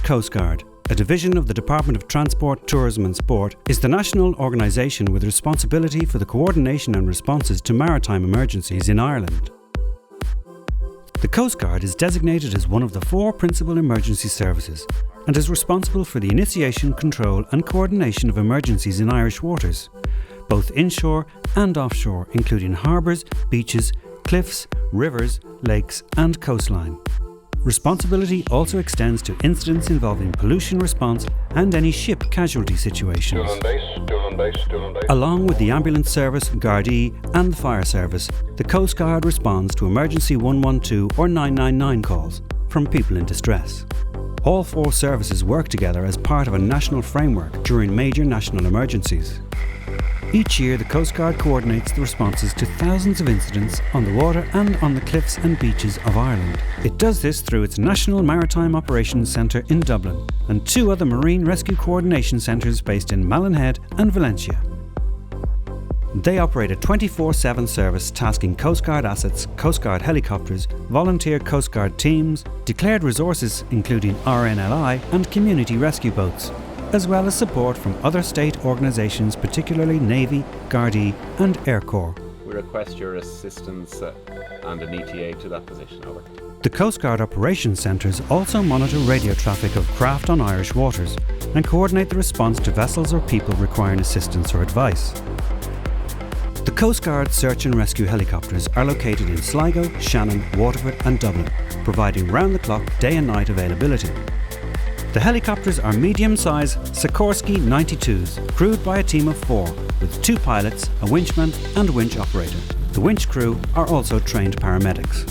Coast Guard, a division of the Department of Transport, Tourism and Sport, is the national organisation with responsibility for the coordination and responses to maritime emergencies in Ireland. The Coast Guard is designated as one of the 4 principal emergency services and is responsible for the initiation, control and coordination of emergencies in Irish waters, both inshore and offshore, including harbours, beaches, cliffs, rivers, lakes and coastline. Responsibility also extends to incidents involving pollution response and any ship casualty situations. Along with the ambulance service, Gardaí and the fire service, the Coast Guard responds to emergency 112 or 999 calls from people in distress. All 4 services work together as part of a national framework during major national emergencies. Each year, the Coast Guard coordinates the responses to thousands of incidents on the water and on the cliffs and beaches of Ireland. It does this through its National Maritime Operations Centre in Dublin and 2 other Marine Rescue Coordination Centres based in Mallinhead and Valencia. They operate a 24/7 service tasking Coast Guard assets, Coast Guard helicopters, volunteer Coast Guard teams, declared resources including RNLI and community rescue boats, as well as support from other state organisations, particularly Navy, Gardaí and Air Corps. We request your assistance and an ETA to that position, over. The Coast Guard Operations Centres also monitor radio traffic of craft on Irish waters and coordinate the response to vessels or people requiring assistance or advice. The Coast Guard search and rescue helicopters are located in Sligo, Shannon, Waterford and Dublin, providing round-the-clock day and night availability. The helicopters are medium-sized Sikorsky 92s, crewed by a team of 4, with 2 pilots, a winchman and a winch operator. The winch crew are also trained paramedics.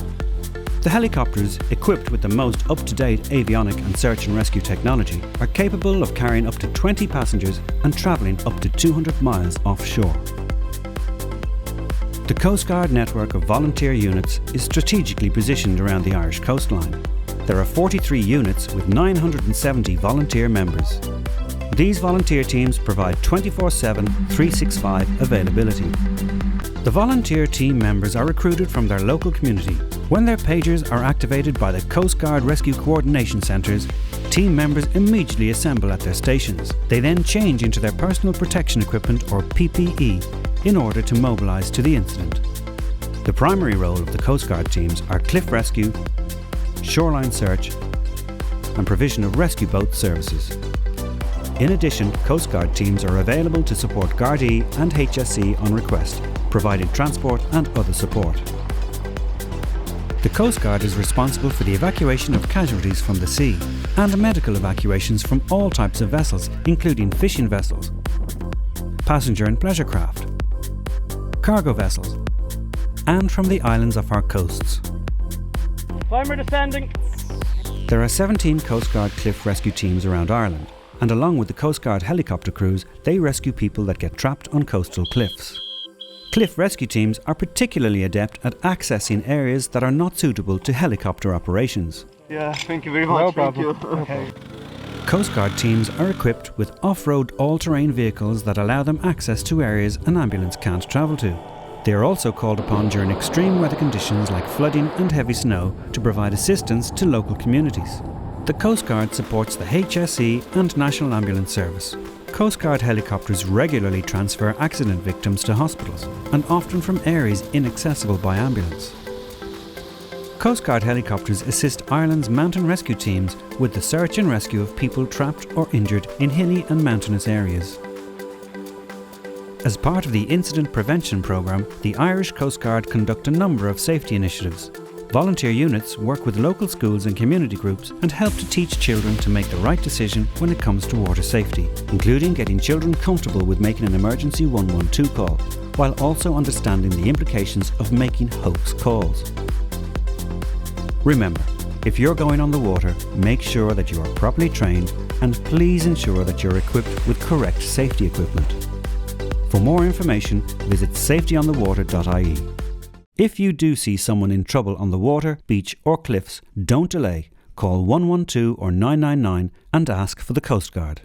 The helicopters, equipped with the most up-to-date avionic and search and rescue technology, are capable of carrying up to 20 passengers and travelling up to 200 miles offshore. The Coast Guard network of volunteer units is strategically positioned around the Irish coastline. There are 43 units with 970 volunteer members. These volunteer teams provide 24/7, 365 availability. The volunteer team members are recruited from their local community. When their pagers are activated by the Coast Guard Rescue Coordination Centres, team members immediately assemble at their stations. They then change into their personal protection equipment or PPE in order to mobilise to the incident. The primary role of the Coast Guard teams are cliff rescue, shoreline search and provision of rescue boat services. In addition, Coast Guard teams are available to support Gardaí and HSE on request, providing transport and other support. The Coast Guard is responsible for the evacuation of casualties from the sea and medical evacuations from all types of vessels, including fishing vessels, passenger and pleasure craft, cargo vessels, and from the islands off our coasts. Climber descending. There are 17 Coast Guard cliff rescue teams around Ireland, and along with the Coast Guard helicopter crews, they rescue people that get trapped on coastal cliffs. Cliff rescue teams are particularly adept at accessing areas that are not suitable to helicopter operations. Yeah, thank you very much. No problem. Thank you. Okay. Coast Guard teams are equipped with off-road all-terrain vehicles that allow them access to areas an ambulance can't travel to. They are also called upon during extreme weather conditions like flooding and heavy snow to provide assistance to local communities. The Coast Guard supports the HSE and National Ambulance Service. Coast Guard helicopters regularly transfer accident victims to hospitals and often from areas inaccessible by ambulance. Coast Guard helicopters assist Ireland's mountain rescue teams with the search and rescue of people trapped or injured in hilly and mountainous areas. As part of the Incident Prevention Programme, the Irish Coast Guard conduct a number of safety initiatives. Volunteer units work with local schools and community groups and help to teach children to make the right decision when it comes to water safety, including getting children comfortable with making an emergency 112 call, while also understanding the implications of making hoax calls. Remember, if you're going on the water, make sure that you are properly trained and please ensure that you're equipped with correct safety equipment. For more information, visit safetyonthewater.ie. If you do see someone in trouble on the water, beach or cliffs, don't delay. Call 112 or 999 and ask for the Coast Guard.